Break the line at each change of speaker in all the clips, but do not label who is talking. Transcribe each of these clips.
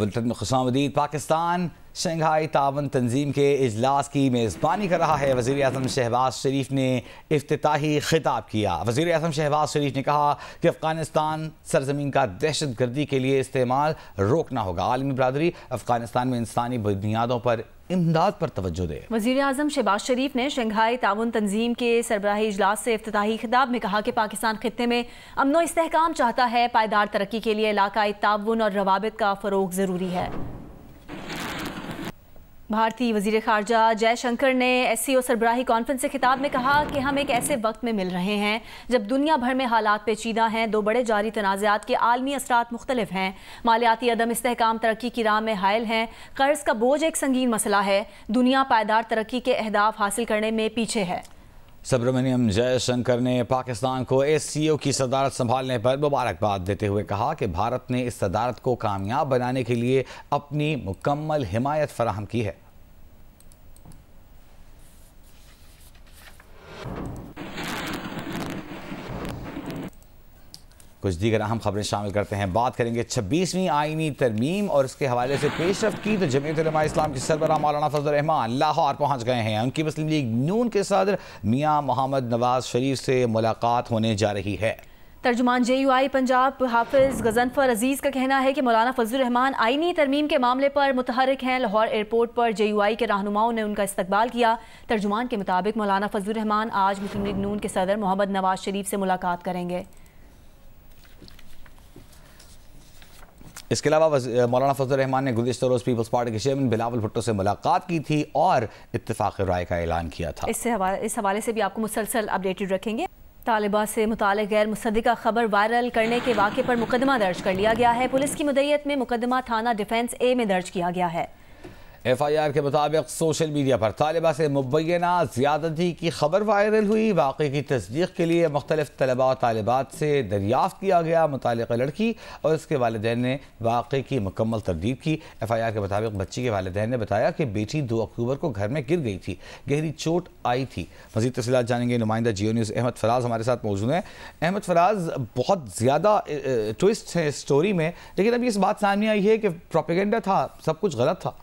Bulletin में खुशामदीद। Pakistan Shanghai ताउन तंजीम के इजलास की मेज़बानी कर रहा है। वज़ीर आज़म शहबाज शरीफ ने इफ्तिताही खिताब किया। वज़ीर आज़म शहबाज शरीफ ने कहा कि अफ़गानिस्तान सरजमीन का दहशत गर्दी के लिए इस्तेमाल रोकना होगा। आलमी बरादरी अफ़गानिस्तान में इंसानी बुनियादों पर इमदाद पर तवज्जो दे।
वज़ीर आज़म शहबाज शरीफ ने शंघाई ताउन तंजीम के सरबराही इजलास से इफ्तिताही खिताब में कहा कि पाकिस्तान खित्ते में अमन व इस्तेहकाम चाहता है। पायदार तरक्की के लिए इलाकाई ताउन और रवाबित का फ़रोग़ ज़रूरी है। भारतीय वज़ीर ख़ारजा जयशंकर ने SCO सरबराही कॉन्फ्रेंस से खिताब में कहा कि हम एक ऐसे वक्त में मिल रहे हैं जब दुनिया भर में हालात पेचीदा हैं। दो बड़े जारी तनाज़ात के आलमी असरात मुख्तलिफ हैं। मालियाती अदम इस्तेहकाम तरक्की की राह में हायल हैं। कर्ज का बोझ एक संगीन मसला है। दुनिया पायदार तरक्की के अहदाफ हासिल करने में पीछे है।
सुब्रमण्यम जयशंकर ने पाकिस्तान को SCO की सदारत संभालने पर मुबारकबाद देते हुए कहा कि भारत ने इस सदारत को कामयाब बनाने के लिए अपनी मुकम्मल हिमायत फराहम की है। कुछ दीगर अहम खबरें शामिल करते हैं। बात करेंगे 26वीं आईनी तरमीम और इसके हवाले से पेशरफ की। तो जमीयत उलमा इस्लाम के सरबराह मौलाना फजल रहमान लाहौर पहुंच गए हैं। उनकी मुस्लिम लीग नून के सदर मियां मोहम्मद नवाज शरीफ से मुलाकात होने जा रही है।
तर्जुमान JUI पंजाब हाफिज गजनफर अजीज़ का कहना है कि मौलाना फजल रहमान आईनी तरमीम के मामले पर मुतहरिक हैं। लाहौर एयरपोर्ट पर JUI के रहनुमाओं ने उनका इस्तकबाल किया। तर्जुमान के मुताबिक मौलाना फजल रहमान आज मुस्लिम लीग नून के सदर मोहम्मद नवाज शरीफ से मुलाकात करेंगे।
इसके अलावा मौलाना फजल रहमान ने गुज़िश्ता रोज़ पीपल्स पार्टी के चेयरमैन बिलावल भुट्टो से मुलाकात की थी और इत्तेफाक राय का ऐलान किया था।
इस हवाले से भी आपको मुसलसल अपडेटेड रखेंगे। तालिबा से मुतालिक गैर मुसद्दिका खबर वायरल करने के वाक़े पर मुकदमा दर्ज कर लिया गया है। पुलिस की मुद्दईयत में मुकदमा थाना डिफेंस A में दर्ज किया गया है।
FIR के मुताबिक सोशल मीडिया पर तालिबा से मुबैना ज़्यादती की खबर वायरल हुई। वाक़े की तस्दीक के लिए मुख्तलिफ तलबा और तालिबात से दरियाफ्त किया गया। मुतालिका लड़की और उसके वालिदैन ने वाक़े की मुकम्मल तरदीद की। FIR के मुताबिक बच्ची के वालिदैन ने बताया कि बेटी 2 अक्टूबर को घर में गिर गई थी, गहरी चोट आई थी। मज़ीद तफ़सीलात जानेंगे। नुमाइंदा जियो न्यूज़ अहमद फराज हमारे साथ मौजूद हैं। अहमद फराज, बहुत ज़्यादा ट्विस्ट है स्टोरी में, लेकिन अभी इस बात सामने आई है कि प्रोपेगेंडा था, सब कुछ गलत था।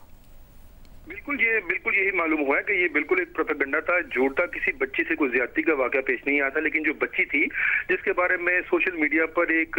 बिल्कुल यही मालूम हुआ है कि ये बिल्कुल एक प्रोपेगेंडा था, झूठ था। किसी बच्ची से कोई ज्यादती का वाकया पेश नहीं आया था, लेकिन जो बच्ची थी जिसके बारे में सोशल मीडिया पर एक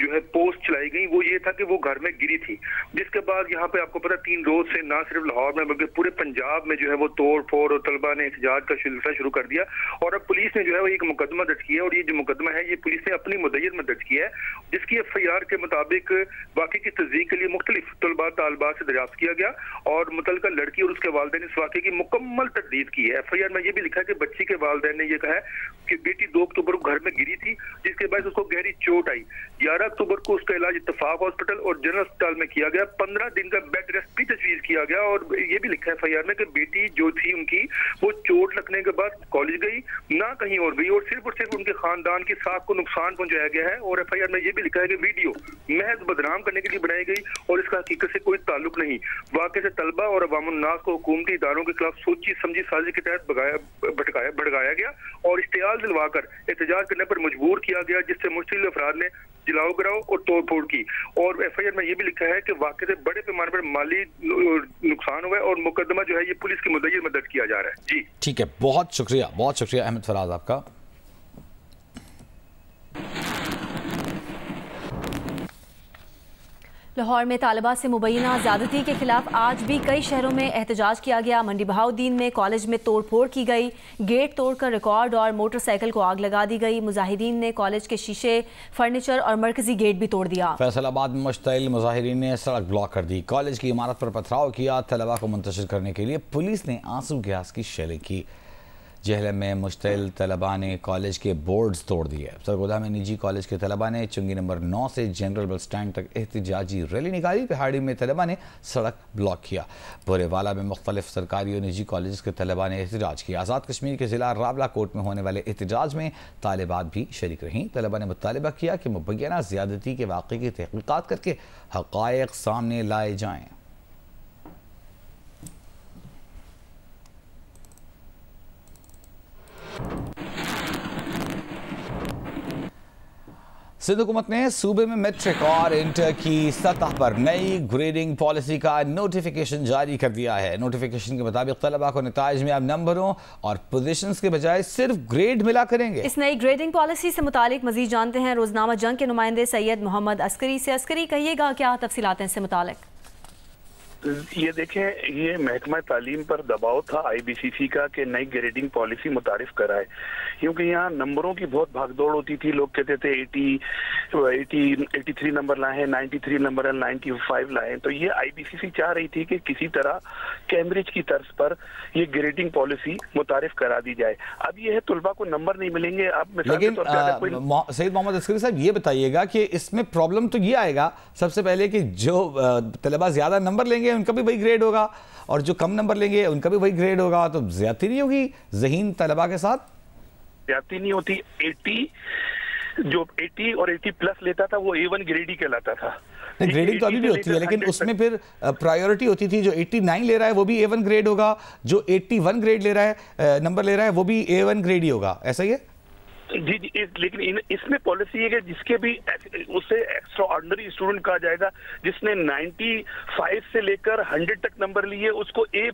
जो है पोस्ट चलाई गई, वो ये था कि वो घर में गिरी थी। जिसके बाद यहाँ पे आपको पता 3 रोज से ना सिर्फ लाहौर में बल्कि पूरे पंजाब में जो है वो तोड़ फोड़ और तलबा ने एहतजाज का सिलसिला शुरू कर दिया। और अब पुलिस ने जो है वो एक मुकदमा दर्ज किया और ये जो मुकदमा है ये पुलिस ने अपनी मुद्दईयत में दर्ज किया है, जिसकी FIR के मुताबिक वाकई की तस्दीक के लिए मुख्तलिफ तलबा तालबात से दरियाफ्त किया गया और मुतल्लिका लड़की और उसके वालिदैन ने इस वाक़े की मुकम्मल तरदीद की है। FIR में यह भी लिखा है कि बच्ची के वालिदैन ने यह कहा है कि बेटी 2 अक्टूबर को घर में गिरी थी, जिसके बाद उसको गहरी चोट आई। 11 अक्टूबर को उसका इलाज इत्तेफाक हॉस्पिटल और जनरल अस्पताल में किया गया। 15 दिन का बेड रेस्ट भी तजवीज़ किया गया और ये भी लिखा है FIR में कि बेटी जो थी उनकी वो चोट लगने के बाद कॉलेज गई, ना कहीं और गई, और सिर्फ उनके खानदान की साख को नुकसान पहुंचाया गया है। और FIR में यह भी लिखा है कि वीडियो महज बदनाम करने के लिए बनाई गई और इसका हकीकत से कोई ताल्लुक नहीं। वाक़े से तलबा और अवामुन्नास को हुकूमती इदारों के खिलाफ सोची समझी साजिश के तहत भड़काया गया और इश्तियाल दिलवाकर एहतजाज करने पर मजबूर किया गया, जिससे मुश्तिल अफराद ने जलाओ गिराओ और तोड़ फोड़ की। और FIR में यह भी लिखा है कि वाक़े से बड़े पैमाने पर माली नुकसान हुआ है और मुकदमा जो है ये पुलिस की मुद्दईयत में दर्ज किया जा रहा है। जी
ठीक है, बहुत शुक्रिया अहमद फराज आपका।
लाहौर में तालिबा से मुबैना ज़्यादती के खिलाफ आज भी कई शहरों में एहतजाज किया गया। मंडी बहाउद्दीन में कॉलेज में तोड़ फोड़ की गई, गेट तोड़कर रिकॉर्ड और मोटरसाइकिल को आग लगा दी गई। मुजाहिदीन ने कॉलेज के शीशे, फर्नीचर और मरकजी गेट भी तोड़ दिया।
फैसलाबाद में मुश्तइल मुजाहिरीन ने सड़क ब्लॉक कर दी, कॉलेज की इमारत पर पथराव किया। तलबा को मुंतशिर करने के लिए पुलिस ने आंसू गैस की शेलिंग की। जहलम में मुश्तइल तलबा ने कॉलेज के बोर्ड्स तोड़ दिए। सरगोदा में निजी कॉलेज के तलबा ने चुंगी नंबर 9 से जनरल बस स्टैंड तक एहतजाजी रैली निकाली। पहाड़ी में तलबा ने सड़क ब्लॉक किया। बोरेवाला में मुख्तलिफ सरकारी और निजी कॉलेज के तलबा ने एहतजाज किया। आज़ाद कश्मीर के ज़िला रावला कोट में होने वाले एहतजाज में तालिबात भी शरीक रहीं। तलबा ने मुतालबा किया कि मुबैना ज़्यादती के वाक़े की तहक़ीक़ात करके हक़ाइक़ सामने लाए जाएँ। सिंध हुकूमत ने सूबे में मैट्रिक और इंटर की सतह पर नई ग्रेडिंग पॉलिसी का नोटिफिकेशन जारी कर दिया है। नोटिफिकेशन के मुताबिक तलबा को नताइज में अब नंबरों और पोजीशंस के बजाय सिर्फ ग्रेड मिला करेंगे।
इस नई ग्रेडिंग पॉलिसी से मुतालिक मजीद जानते हैं रोजनामा जंग के नुमाइंदे सैयद मोहम्मद अस्करी से। अस्करी, कहिएगा क्या तफसीलात हैं इससे मुतालिक?
ये देखें, ये महकमा तालीम पर दबाव था IBCC का कि नई ग्रेडिंग पॉलिसी मुतारिफ कराए, क्योंकि यहाँ नंबरों की बहुत भागदौड़ होती थी। लोग कहते थे 83 नंबर लाए, 93 नंबर, 95 लाए। तो ये IBCC चाह रही थी कि किसी तरह कैम्ब्रिज की तर्ज पर ये ग्रेडिंग पॉलिसी मुतारिफ करा दी जाए। अब ये है तलबा को नंबर नहीं मिलेंगे। अब
लेकिन सैयद मोहम्मद अस्करी साहब ये बताइएगा कि इसमें प्रॉब्लम तो ये आएगा सबसे पहले कि जो तलबा ज्यादा नंबर लेंगे उनका भी वही ग्रेड होगा और जो कम नंबर लेंगे उनका भी वही ग्रेड होगा, तो ज्यादती नहीं होगी ज़हीन तलबा के साथ?
ज्यादती नहीं होती। 80 और 80 प्लस लेता था वो A1 ग्रेड ही कहलाता था।
ग्रेडिंग तो अभी भी होती है, लेकिन उसमें फिर प्रायोरिटी होती थी। जो 89 ले रहा है वो भी A1 ग्रेड होगा, जो 81 ग्रेड ले रहा है नंबर ले रहा है वो भी A1 ग्रेड ही होगा, ऐसा ही है?
जी, लेकिन इसमें पॉलिसी है कि जिसके भी उसे एक्स्ट्रा ऑर्डिनरी स्टूडेंट कहा जाएगा, जिसने 95 से लेकर 100 तक नंबर लिए उसको A++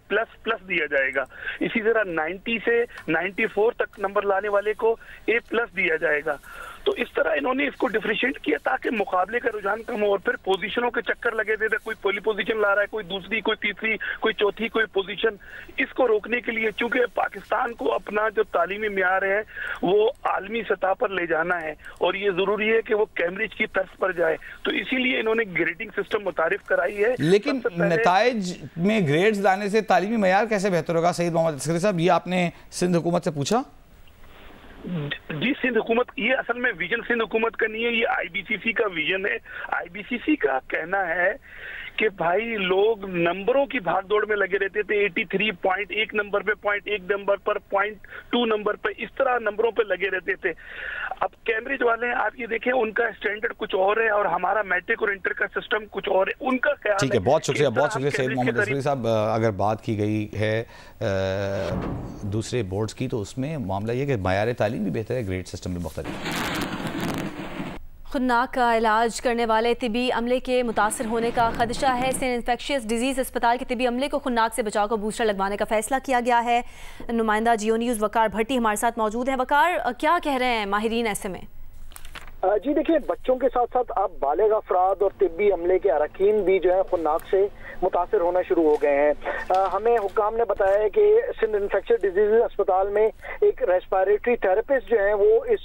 दिया जाएगा। इसी तरह 90 से 94 तक नंबर लाने वाले को A+ दिया जाएगा। तो इस तरह इन्होंने इसको डिफरेंशिएट किया ताकि मुकाबले का रुझान कम हो और फिर पोजीशनों के चक्कर लगे थे। कोई पहली पोजीशन ला रहा है, कोई दूसरी, कोई तीसरी, कोई चौथी, कोई पोजीशन। इसको रोकने के लिए चूंकि पाकिस्तान को अपना जो तालीमी मियार है वो आलमी सतह पर ले जाना है और ये जरूरी है कि वो कैम्ब्रिज की तर्ज पर जाए, तो इसीलिए इन्होंने ग्रेडिंग सिस्टम मुतारिफ कराई है।
लेकिन नताइज में ग्रेड्स लाने से तालीमी मयार कैसे बेहतर होगा? सैयद मोहम्मद अस्करी साहब, ये आपने सिंध हुकूमत से पूछा?
जी, सिंध हुकूमत, ये असल में विजन सिंध हुकूमत का नहीं है, ये IBCC का विजन है। IBCC का कहना है कि भाई लोग नंबरों की भागदौड़ में लगे रहते थे। 83 पॉइंट 1 नंबर पे, पॉइंट 1 नंबर पर, पॉइंट 2 नंबर पे, इस तरह नंबरों पे लगे रहते थे। अब कैम्ब्रिज वाले हैं, आप ये देखें, उनका स्टैंडर्ड कुछ और है और हमारा मैट्रिक और इंटर का सिस्टम कुछ और है। उनका ख्याल
ठीक है, बहुत शुक्रिया सैयद मोहम्मद अस्करी साहब। अगर बात की गई है दूसरे बोर्ड्स की, तो उसमें मामला ये कि मयार तालीम भी बेहतर है, ग्रेड सिस्टम भी मुख्तलिफ।
खुन्नाक का इलाज करने वाले तिबी अमले के मुतासर होने का खदशा है। सिंध इन्फेक्शियस डिजीज़ अस्पताल के तिबी अमले को खुन्नाक से बचाव को बूस्टर लगवाने का फैसला किया गया है। नुमाइंदा जियो न्यूज़ वकार भट्टी हमारे साथ मौजूद है। वकार, क्या कह रहे हैं माहिरीन ऐसे में?
जी देखिए, बच्चों के साथ साथ अब बालिग अफराद और तिब्बी अमले के अरकान भी जो है खुन्नाक से मुतासर होना शुरू हो गए हैं। हमें हुक्काम ने बताया है कि सिंध इन्फेक्शियस डिजीज़ अस्पताल में एक रेस्पिरेटरी थेरेपिस्ट जो है वो इस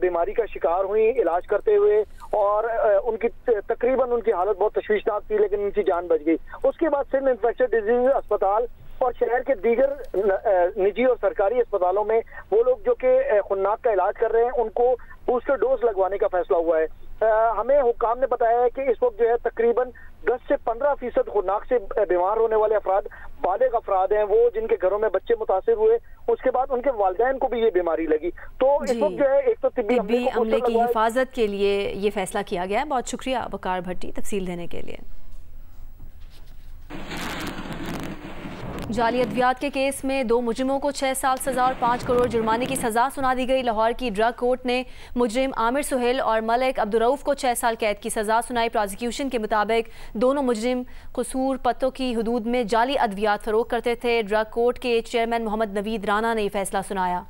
बीमारी का शिकार हुई इलाज करते हुए और उनकी तकरीबन उनकी हालत बहुत तशवीशनाक थी, लेकिन उनकी जान बच गई। उसके बाद सिंध इन्फेक्शियस डिजीज़ अस्पताल और शहर के दीगर निजी और सरकारी अस्पतालों में वो लोग जो कि खुन्नाक का इलाज कर रहे हैं उनको बूस्टर डोज लगवाने का फैसला हुआ है। हमें हुक्काम ने बताया है कि इस वक्त जो है तकरीबन 10 से 15% खुन्नाक से बीमार होने वाले अफराद बालिग अफराद हैं, वो जिनके घरों में बच्चे मुतासिर हुए, उसके बाद उनके वालिदैन को भी ये बीमारी लगी। तो इस वक्त जो है एक तो तिब्बी
अमले की हिफाजत के लिए ये फैसला किया गया है। बहुत शुक्रिया वकार भट्टी तफसील देने के लिए। जाली अद्वियात के केस में 2 मुजरिमों को 6 साल सजा और 5 करोड़ जुर्माने की सजा सुना दी गई। लाहौर की ड्रग कोर्ट ने मुजरिम आमिर सुहेल और मलिक अब्दुर्रऊफ को 6 साल कैद की सजा सुनाई। प्रोसिक्यूशन के मुताबिक दोनों मुजरिम कसूर पत्तों की हदूद में जाली अद्वियात फरोख्त करते थे। ड्रग कोर्ट के चेयरमैन मोहम्मद नवीद राना ने यह फैसला सुनाया।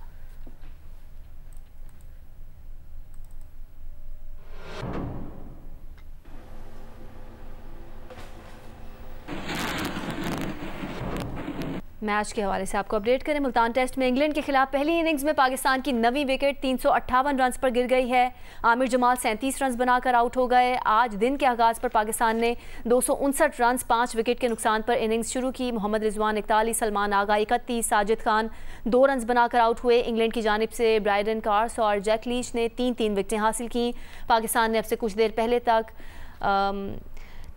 मैच के हवाले से आपको अपडेट करें। मुल्तान टेस्ट में इंग्लैंड के खिलाफ पहली इनिंग्स में पाकिस्तान की 9वीं विकेट 358 रन पर गिर गई है। आमिर जमाल 37 रन बनाकर आउट हो गए। आज दिन के आगाज पर पाकिस्तान ने 259 रन 5 विकेट के नुकसान पर इनिंग्स शुरू की। मोहम्मद रिजवान 41, सलमान आगा 31, साजिद खान 2 रन बनाकर आउट हुए। इंग्लैंड की जानिब से ब्रायडन कार्स और जैक लीच ने 3-3 विकेटें हासिल की। पाकिस्तान ने अब से कुछ देर पहले तक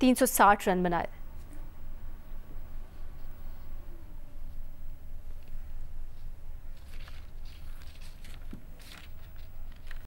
360 रन बनाए।